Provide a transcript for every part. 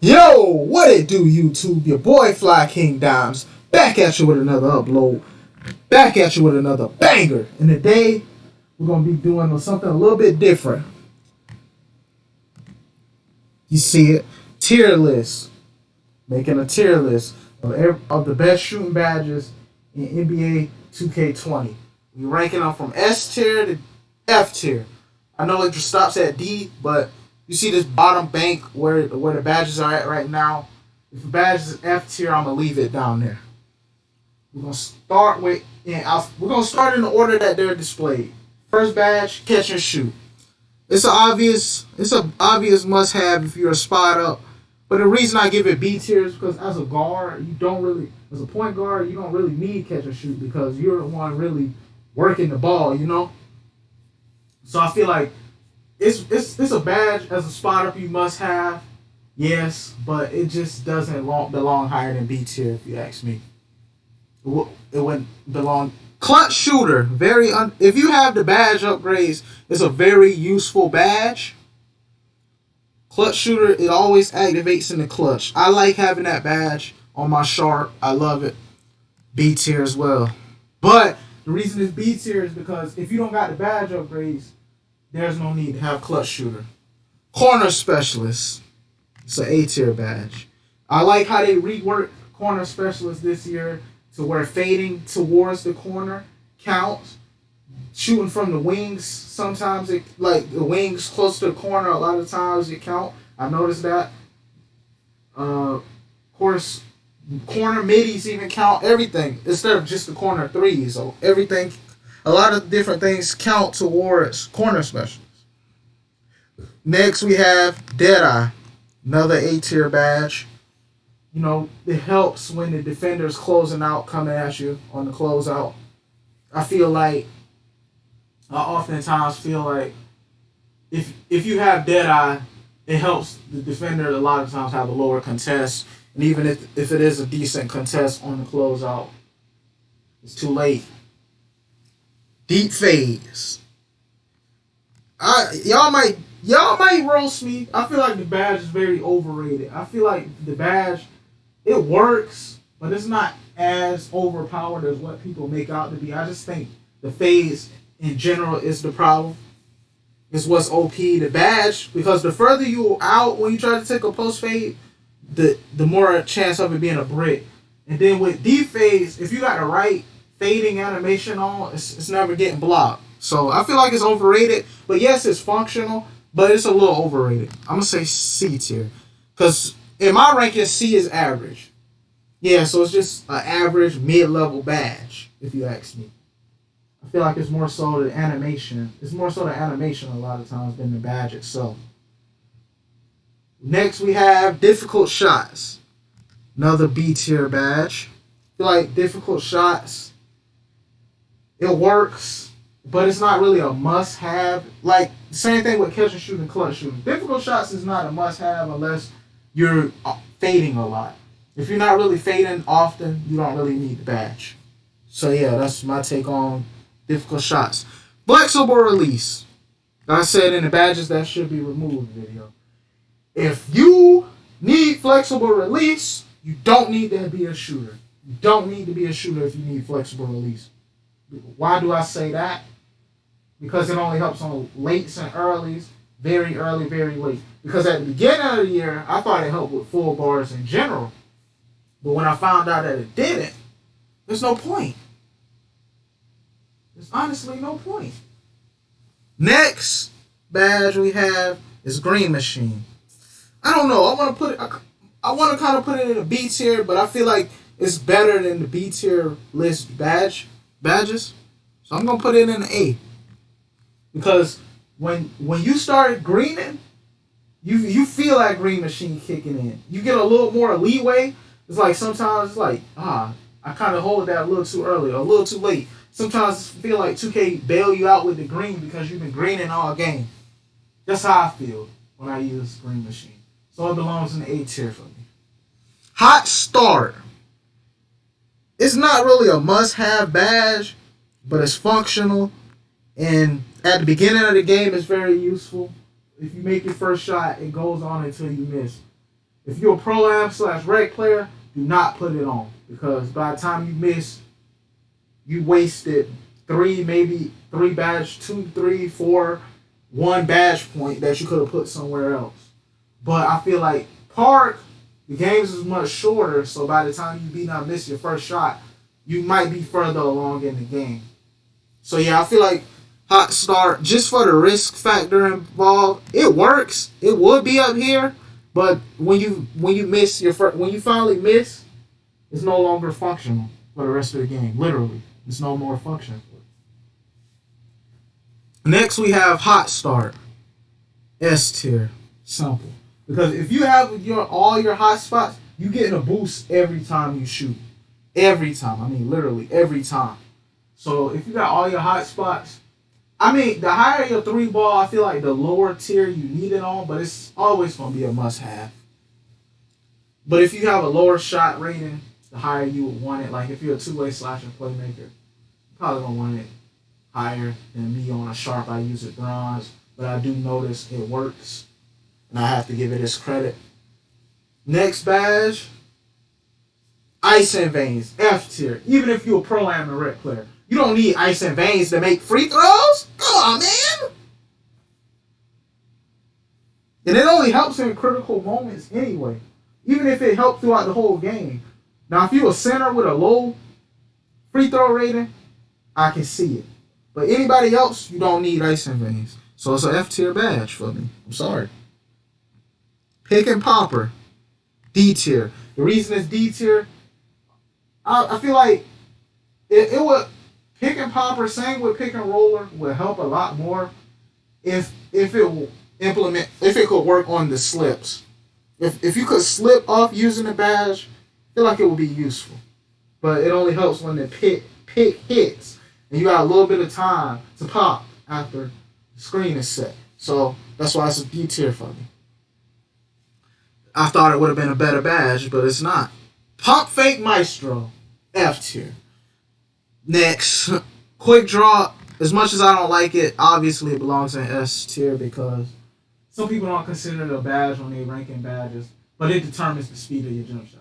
Yo, what it do, YouTube? Your boy Fly King Dimes back at you with another upload, back at you with another banger. And today we're gonna be doing something a little bit different. You see it, tier list, making a tier list of the best shooting badges in NBA 2K20. We ranking them from S tier to F tier. I know it just stops at D, but you see this bottom bank where the badges are at right now. If the badge is F tier, I'm gonna leave it down there. We're gonna start we're gonna start in the order that they're displayed. First badge, catch and shoot. It's an obvious must have if you're a spot up. But the reason I give it B tier is because as a guard, as a point guard, you don't really need catch and shoot because you're the one really working the ball, you know. So I feel like it's a badge as a spot up you must have, yes, but it just doesn't belong higher than B tier if you ask me. It wouldn't belong. Clutch shooter, if you have the badge upgrades, it's a very useful badge. Clutch shooter, it always activates in the clutch. I like having that badge on my sharp. I love it. B tier as well. But the reason it's B tier is because if you don't got the badge upgrades, there's no need to have clutch shooter. Corner specialist. It's an A tier badge. I like how they reworked corner specialist this year to where fading towards the corner counts. Shooting from the wings, sometimes the wings close to the corner, a lot of times it count. I noticed that. Of course, corner middies even count everything instead of just the corner threes. So everything, a lot of different things count towards corner specialists. Next we have Deadeye, another A tier badge. You know, it helps when the defender's closing out, coming at you on the closeout. I oftentimes feel like if you have Deadeye, it helps the defender a lot of times have a lower contest. And even if it is a decent contest on the closeout, it's too late. Deep phase. Y'all might roast me. I feel like the badge is very overrated. I feel like the badge, it works, but it's not as overpowered as what people make out to be. I just think the phase in general is the problem. It's what's OP. The badge, because the further you out when you try to take a post fade, the more chance of it being a brick. And then with D phase, if you got the right fading animation on, it's never getting blocked. So I feel like it's overrated. But yes, it's functional, but it's a little overrated. I'm gonna say C tier, because in my ranking, C is average. Yeah, so it's just an average mid-level badge, if you ask me. I feel like it's more so the animation. It's more so the animation a lot of times than the badge itself. Next, we have difficult shots. Another B tier badge. I feel like difficult shots, it works, but it's not really a must-have. Like, same thing with catch and shoot and clutch shooting. Difficult shots is not a must-have unless you're fading a lot. If you're not really fading often, you don't really need the badge. So yeah, that's my take on difficult shots. Flexible release. Like I said in the badges that should be removed video. If you need flexible release, you don't need to be a shooter. You don't need to be a shooter if you need flexible release. Why do I say that? Because it only helps on lates and earlys. Very early, very late. Because at the beginning of the year, I thought it helped with full bars in general. But when I found out that it didn't, there's no point. There's honestly no point. Next badge we have is Green Machine. I don't know. I want to kind of put it in a B tier, but I feel like it's better than the B tier list badges. So I'm gonna put it in an A. Because when you start greening, you feel that Green Machine kicking in. You get a little more leeway. It's like sometimes it's like, I kind of hold that a little too early or a little too late. Sometimes I feel like 2K bail you out with the green because you've been greening all game. That's how I feel when I use Green Machine. So it belongs in the A tier for me. Hot Start. It's not really a must-have badge, but it's functional. And at the beginning of the game, it's very useful. If you make your first shot, it goes on until you miss. If you're a pro-am / rec player, do not put it on because by the time you miss, you wasted maybe three badge, two, three, four, one badge point that you could have put somewhere else. But I feel like Park, the games is much shorter, so by the time you beat not miss your first shot, you might be further along in the game. So yeah, I feel like Hot Start, just for the risk factor involved, it works. It would be up here, but when you miss your when you finally miss, it's no longer functional for the rest of the game. Literally, it's no more functional. Next, we have Hot Start, S tier, simple. Because if you have all your hot spots, you getting a boost every time you shoot. Every time. I mean, literally every time. So if you got all your hot spots, I mean, the higher your three ball, I feel like the lower tier you need it on, but it's always going to be a must have. But if you have a lower shot rating, the higher you would want it. Like if you're a two-way slasher playmaker, you probably going to want it higher than me on a sharp. I use it bronze, but I do notice it works, and I have to give it its credit. Next badge, Ice and Veins, F tier. Even if you're a pro-am and rec player, you don't need Ice and Veins to make free throws. Come on, man. And it only helps in critical moments anyway. Even if it helped throughout the whole game. Now, if you're a center with a low free throw rating, I can see it. But anybody else, you don't need Ice and Veins. So it's an F tier badge for me. I'm sorry. Pick and Popper, D tier. The reason it's D tier, I feel like it would pick and popper, same with pick and roller, would help a lot more if it will implement, if it could work on the slips. If you could slip off using the badge, I feel like it would be useful. But it only helps when the pick hits and you got a little bit of time to pop after the screen is set. So that's why it's a D tier for me. I thought it would have been a better badge, but it's not. Pump Fake Maestro, F tier. Next, Quick Draw. As much as I don't like it, obviously it belongs in S tier because some people don't consider it a badge when they ranking badges, but it determines the speed of your jump shot.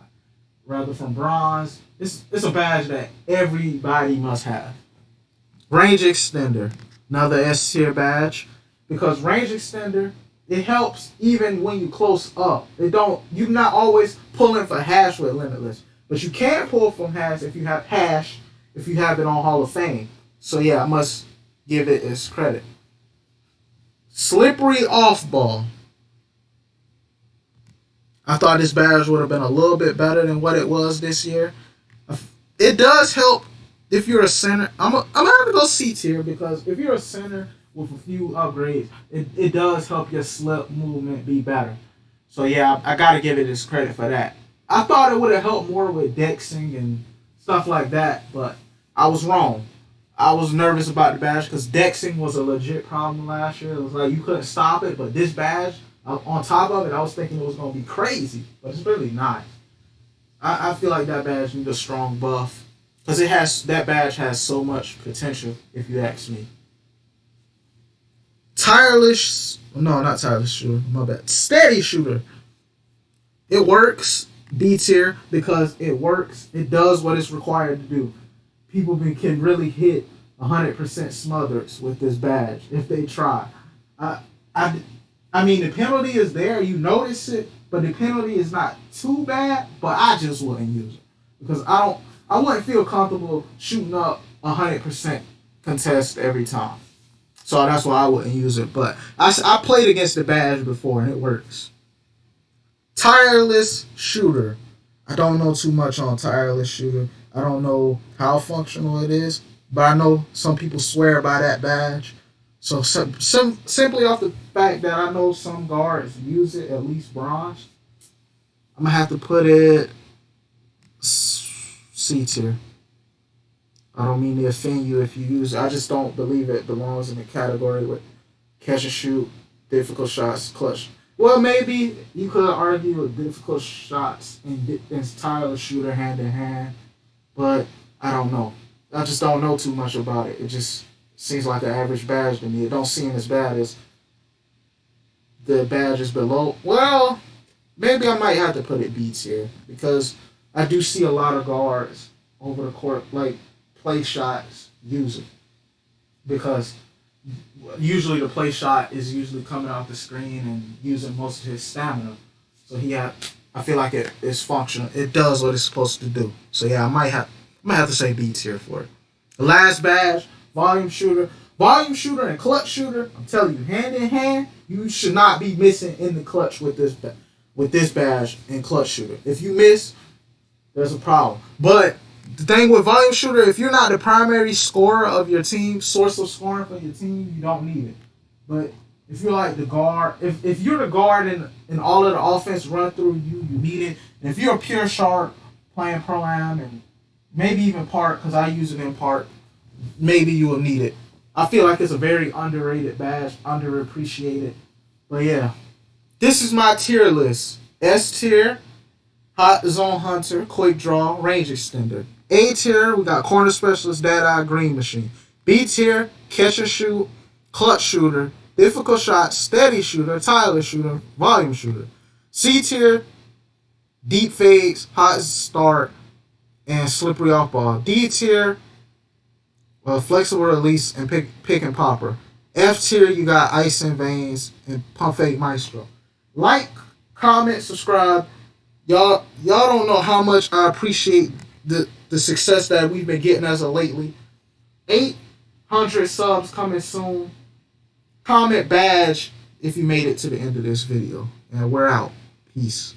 Rather from bronze, it's a badge that everybody must have. Range Extender, another S tier badge, because Range Extender, it helps even when you close up. You're not always pulling for hash with Limitless, but you can pull from hash if you have it on Hall of Fame. So yeah, I must give it its credit. Slippery Off Ball. I thought this badge would have been a little bit better than what it was this year. It does help if you're a center. I'm gonna have to go C tier because if you're a center with a few upgrades, it does help your slip movement be better. So yeah, I gotta give it its credit for that. I thought it would have helped more with dexing and stuff like that, but I was wrong. I was nervous about the badge because dexing was a legit problem last year. It was like you couldn't stop it, but this badge, on top of it, I was thinking it was going to be crazy, but it's really not. I feel like that badge needs a strong buff because that badge has so much potential, if you ask me. Not Tireless Shooter, my bad. Steady Shooter. It works, D tier, because it works. It does what it's required to do. People can really hit 100% smothers with this badge if they try. I mean, the penalty is there. You notice it, but the penalty is not too bad. But I just wouldn't use it because I wouldn't feel comfortable shooting up 100% contest every time. So that's why I wouldn't use it. But I played against the badge before and it works. Tireless Shooter. I don't know too much on Tireless Shooter. I don't know how functional it is, but I know some people swear by that badge. So simply off the fact that I know some guards use it, at least bronze, I'm going to have to put it C tier. I don't mean to offend you if you use it. I just don't believe it belongs in the category with catch and shoot, difficult shots, clutch. Well, maybe you could argue with difficult shots and Tireless Shooter hand in hand, but I don't know. I just don't know too much about it. It just seems like an average badge to me. It don't seem as bad as the badges below. Well, maybe I might have to put it B tier because I do see a lot of guards over the court like play shots use it because usually the play shot is usually coming off the screen and using most of his stamina. So I feel like it is functional. It does what it's supposed to do. So yeah, I might have to say B tier for it. The last badge, volume shooter. Volume shooter and clutch shooter, I'm telling you, hand in hand, you should not be missing in the clutch with this badge and clutch shooter. If you miss, there's a problem. But the thing with volume shooter, if you're not the primary scorer of your team, source of scoring for your team, you don't need it. But if you're like the guard, if you're the guard and all of the offense run through you, you need it. And if you're a pure sharp playing pro am and maybe even part, because I use it in part, maybe you will need it. I feel like it's a very underrated badge, underappreciated. But yeah, this is my tier list. S tier, Hot Zone Hunter, Quick Draw, Range Extender. A tier, we got Corner Specialist, Dead Eye, Green Machine. B tier, Catch and Shoot, Clutch Shooter, Difficult Shot, Steady Shooter, Tireless Shooter, Volume Shooter. C tier, Deep Fades, Hot Start, and Slippery Off Ball. D tier, Flexible Release and pick and Popper. F tier, you got Ice and Veins and Pump Fake Maestro. Like, comment, subscribe. Y'all don't know how much I appreciate the success that we've been getting as of lately. 800 subs coming soon. Comment badge if you made it to the end of this video. And we're out. Peace.